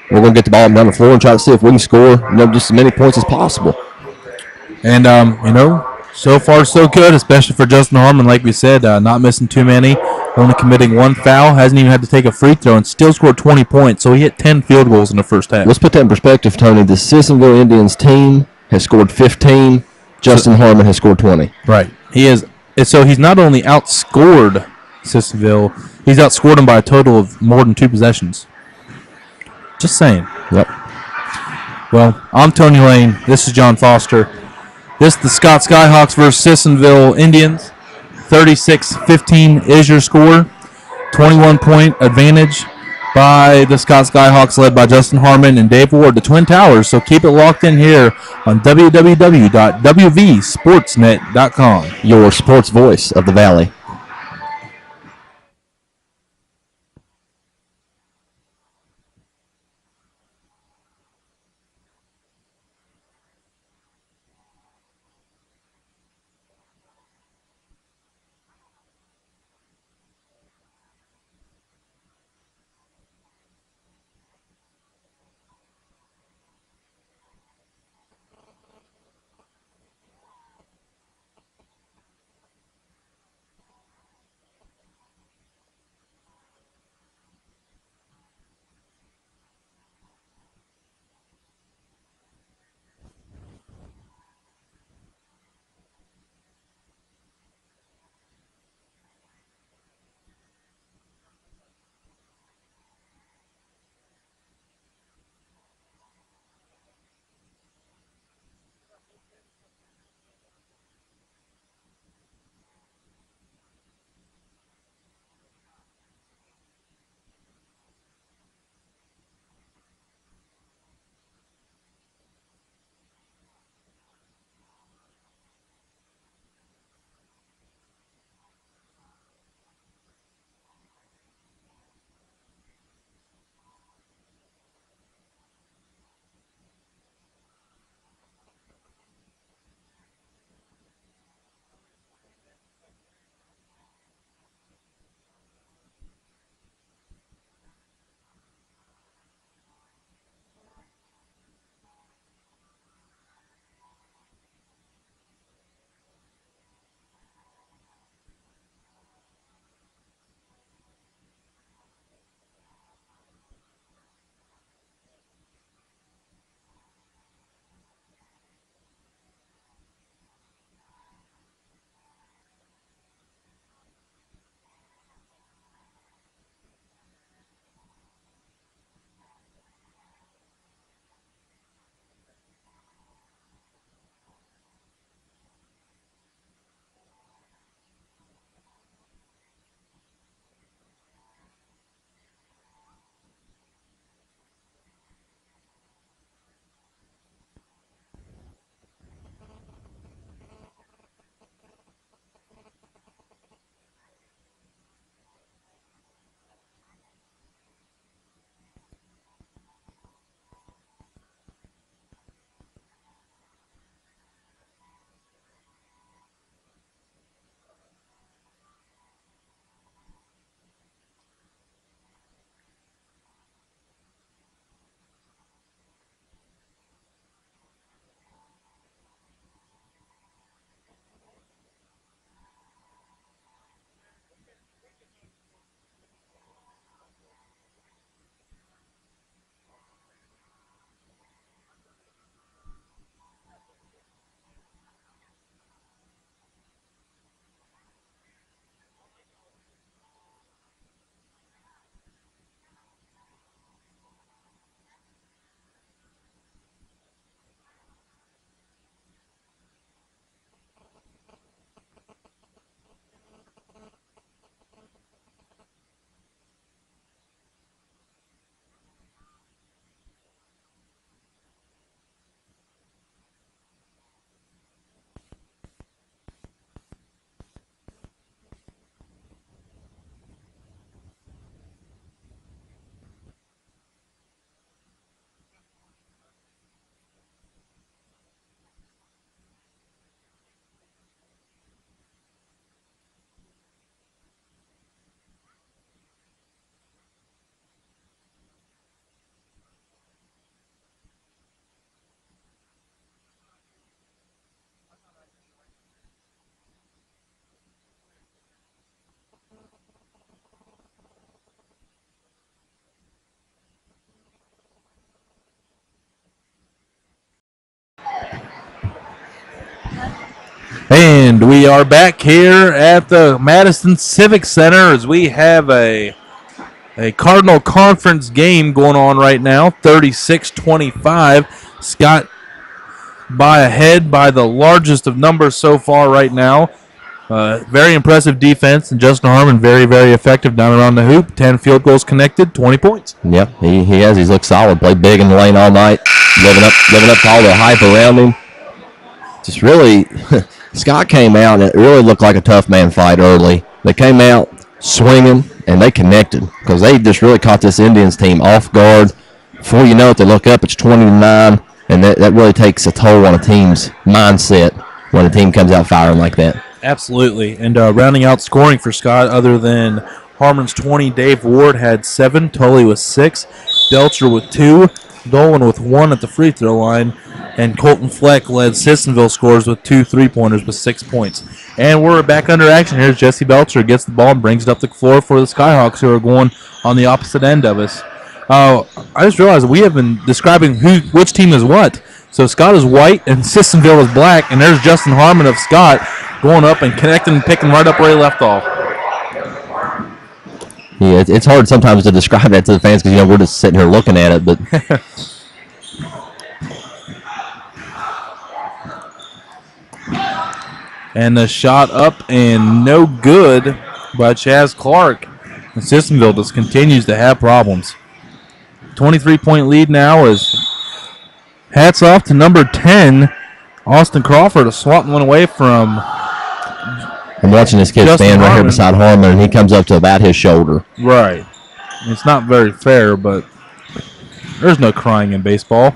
We're going to get the ball down the floor and try to see if we can score, just as many points as possible. And, so far so good, especially for Justin Harmon. Like we said, not missing too many, only committing one foul, hasn't even had to take a free throw, and still scored 20 points. So he hit 10 field goals in the first half. Let's put that in perspective, Tony. The Sissonville Indians team has scored 15. Justin Harmon has scored 20. Right. He is. So he's not only outscored Sissonville, he's outscored them by a total of more than 2 possessions. Just saying. Yep. Well, I'm Tony Lane. This is John Foster. This is the Scott Skyhawks versus Sissonville Indians. 36-15 is your score. 21-point advantage by the Scott Skyhawks, led by Justin Harmon and Dave Ward, the Twin Towers. So keep it locked in here on www.wvsportsnet.com. Your sports voice of the Valley. And we are back here at the Madison Civic Center as we have a Cardinal Conference game going on right now, 36-25. Scott ahead by the largest of numbers so far right now. Very impressive defense, and Justin Harmon very, very effective down around the hoop. 10 field goals connected, 20 points. Yep, he has. He's looked solid. Played big in the lane all night, living up to all the hype around him. Just really, Scott came out, and it really looked like a tough man fight early. They came out swinging, and they connected because they just really caught this Indians team off guard. Before you know it, they look up, it's 20-9, and that really takes a toll on a team's mindset when a team comes out firing like that. Absolutely. And rounding out scoring for Scott, other than Harmon's 20, Dave Ward had 7, Tully with 6, Belcher with 2, Dolan with 1 at the free throw line, and Colton Fleck led Sissonville scores with 2 3-pointers with 6 points. And we're back under action. Here's Jesse Belcher, gets the ball and brings it up the floor for the Skyhawks, who are going on the opposite end of us. I just realized we have been describing which team is what. So Scott is white and Sissonville is black, and there's Justin Harmon of Scott going up and connecting and picking right up where he left off. Yeah, it's hard sometimes to describe that to the fans because, we're just sitting here looking at it. But and the shot up and no good by Chaz Clark. And Sissonville just continues to have problems. 23-point lead now is hats off to number 10, Austin Crawford, swatting one away from I'm watching this kid Justin stand right Harmon. here beside Harmon, and he comes up to about his shoulder. Right. It's not very fair, but there's no crying in baseball.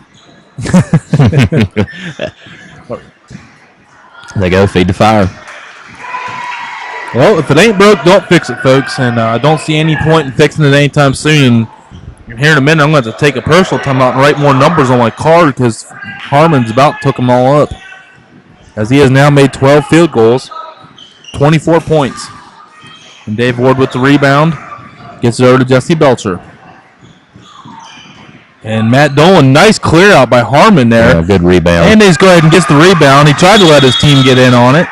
They go, feed the fire. Well, if it ain't broke, don't fix it, folks. And I don't see any point in fixing it anytime soon. Here in a minute, I'm going to have to take a personal timeout and write more numbers on my card because Harmon's about took them all up. As he has now made 12 field goals, 24 points. And Dave Ward with the rebound. Gets it over to Jesse Belcher. And Matt Dolan, nice clear out by Harmon there. Yeah, good rebound. And he's go ahead and gets the rebound. He tried to let his team get in on it.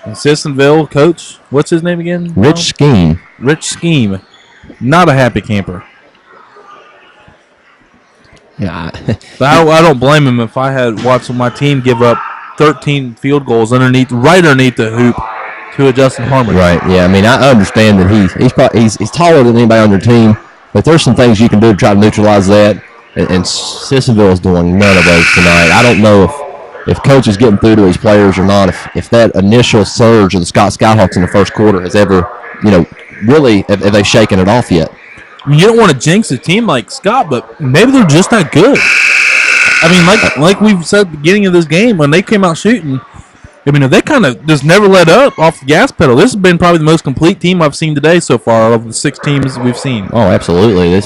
And Sissonville coach, what's his name again? Rich Scheme. Rich Scheme. Not a happy camper. Yeah. But I don't blame him if I had watched my team give up 13 field goals right underneath the hoop to a Justin Harmon. Right, yeah. I mean, I understand that he's taller than anybody on your team, but there's some things you can do to try to neutralize that, and Sissonville is doing none of those tonight. I don't know if Coach is getting through to his players or not, if that initial surge of the Scott Skyhawks in the first quarter has ever, really, have they shaken it off yet? I mean, you don't want to jinx a team like Scott, but maybe they're just not good. I mean, like we've said at the beginning of this game, when they came out shooting, I mean, if they kind of just never let up off the gas pedal, this has been probably the most complete team I've seen today so far of the 6 teams we've seen. Oh, absolutely. They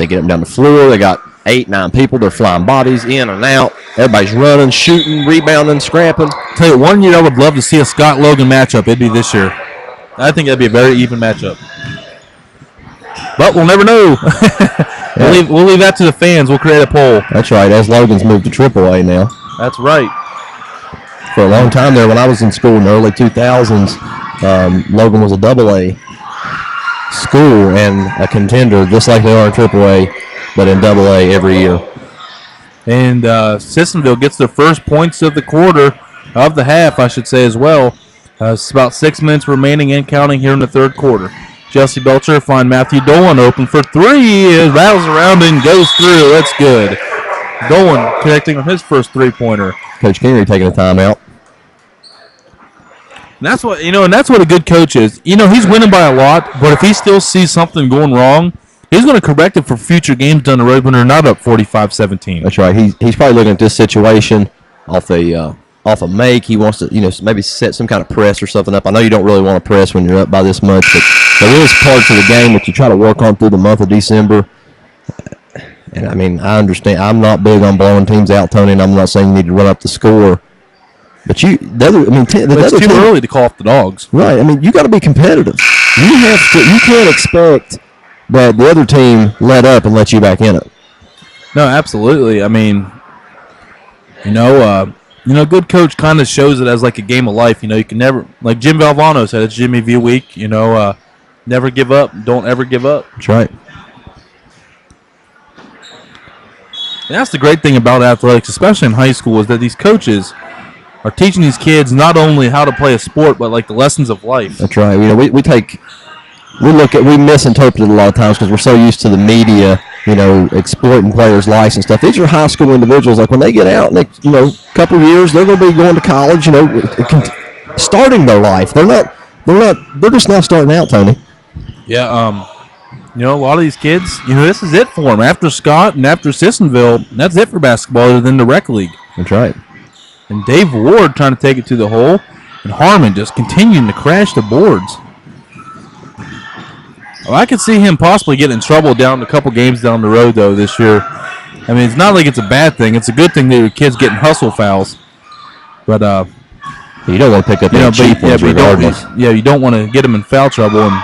get them down the floor. They got 8-9 people. They're flying bodies in and out. Everybody's running, shooting, rebounding, scrapping. Tell you, one year I would love to see a Scott-Logan matchup. It'd be this year. I think that'd be a very even matchup. But we'll never know. We'll leave that to the fans. We'll create a poll. That's right. As Logan's moved to AAA now. That's right. For a long time there, when I was in school in the early 2000s, Logan was a AA school and a contender, just like they are in AAA, but in AA every year. And Sissonville gets their first points of the quarter, of the half, I should say, as well. It's about 6 minutes remaining and counting here in the third quarter. Jesse Belcher find Matthew Dolan open for 3. It rattles around and goes through. That's good. Dolan connecting on his first 3-pointer. Coach Kennery taking a timeout. And that's what a good coach is. He's winning by a lot, but if he still sees something going wrong, he's going to correct it for future games down the road when they're not up 45-17. That's right. He's probably looking at this situation off a make. He wants to, maybe set some kind of press or something up. I know you don't really want to press when you're up by this much, but there is parts of the game that you try to work on through the month of December. And, I mean, I understand. I'm not big on blowing teams out, Tony, and I'm not saying you need to run up the score. But it's too early to call off the dogs. Right. I mean, you got to be competitive. You can't expect that the other team let up and let you back in it. No, absolutely. I mean, Good coach kind of shows it as like a game of life. You can never, like Jim Valvano said, it's Jimmy V week. Never give up. Don't ever give up. That's right. And that's the great thing about athletics, especially in high school, is that these coaches are teaching these kids not only how to play a sport, but like the lessons of life. That's right. We misinterpret it a lot of times because we're so used to the media, exploiting players' lives and stuff. These are high school individuals. Like when they get out, a couple of years, they're going to be going to college. Starting their life. They're just now starting out, Tony. Yeah. A lot of these kids, this is it for them. After Scott and after Sissonville, that's it for basketball other than the rec league. That's right. And Dave Ward trying to take it to the hole, and Harmon just continuing to crash the boards. Well, I could see him possibly getting in trouble down a couple games down the road, though, this year. I mean, it's not like it's a bad thing. It's a good thing that your kid's getting hustle fouls. But you don't want to pick up any cheap ones regardless. You don't want to get him in foul trouble. And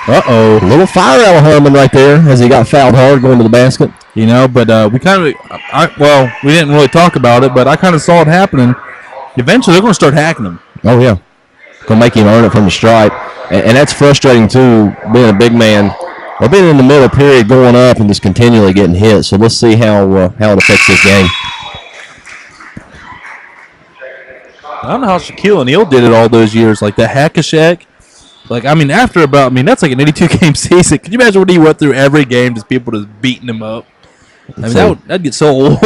a little fire out of Harmon right there as he got fouled hard going to the basket. But we didn't really talk about it, but I kind of saw it happening. Eventually, they're going to start hacking him. Oh, yeah. Going to make him earn it from the stripe. And that's frustrating, too, being a big man. Or being in the middle period going up and just continually getting hit. So let's see how it affects this game. I don't know how Shaquille O'Neal did it all those years, like the hack-a-shack. That's like an 82-game season. Can you imagine what he went through every game, just people just beating him up? That'd get so old.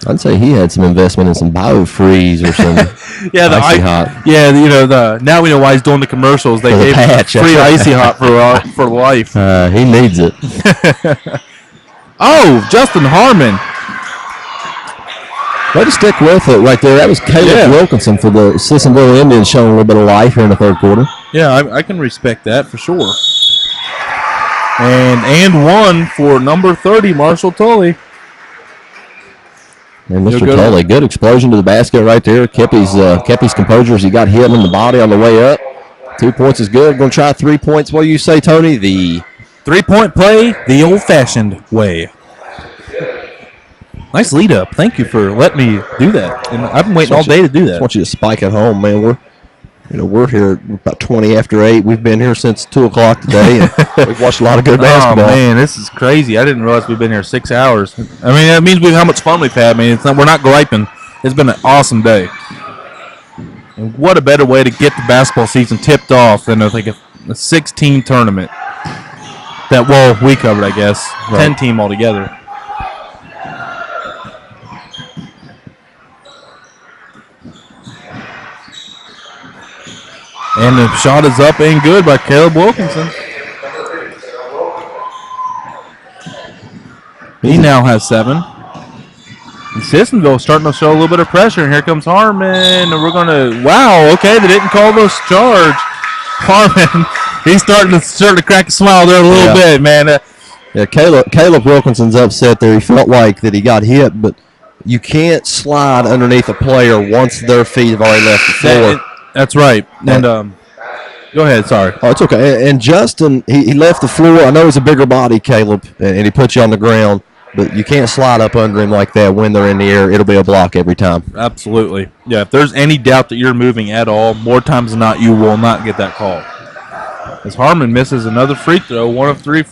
I'd say he had some investment in some BioFreeze or some Icy Hot. Yeah, now we know why he's doing the commercials. They gave him free Icy Hot for life. He needs it. Justin Harmon. Way to stick with it right there. That was Caleb Wilkinson for the Sissonville Indians showing a little bit of life here in the third quarter. Yeah, I can respect that for sure. And one for number 30, Marshall Tully. And Mr. Tully, good explosion to the basket right there. Kepi's composure as he got hit in the body on the way up. 2 points is good. Going to try 3 points. What do you say, Tony? The 3-point play, the old-fashioned way. Nice lead up. Thank you for letting me do that. And I've been waiting all day to do that. I want you to spike at home, man. We're here about 20 after 8. We've been here since 2 o'clock today, and we've watched a lot of good basketball. Oh, man, this is crazy. I didn't realize we've been here 6 hours. I mean, that means how much fun we've had. I mean, we're not griping. It's been an awesome day. And what a better way to get the basketball season tipped off than a 16 tournament. We covered, I guess. Right. 10-team altogether. And the shot is up and good by Caleb Wilkinson. He now has 7. And Sissonville starting to show a little bit of pressure. And here comes Harmon. And we're going to, they didn't call those charge. Harmon, he's starting to crack a smile there a little bit, man. Caleb Wilkinson's upset there. He felt like that he got hit, but you can't slide underneath a player once their feet have already left the floor. That's right. And go ahead. Sorry. Oh, it's okay. And Justin, he left the floor. I know he's a bigger body, Caleb, and he put you on the ground, but you can't slide up under him like that when they're in the air. It'll be a block every time. Absolutely. Yeah, if there's any doubt that you're moving at all, more times than not, you will not get that call. As Harmon misses another free throw, 1 of 3.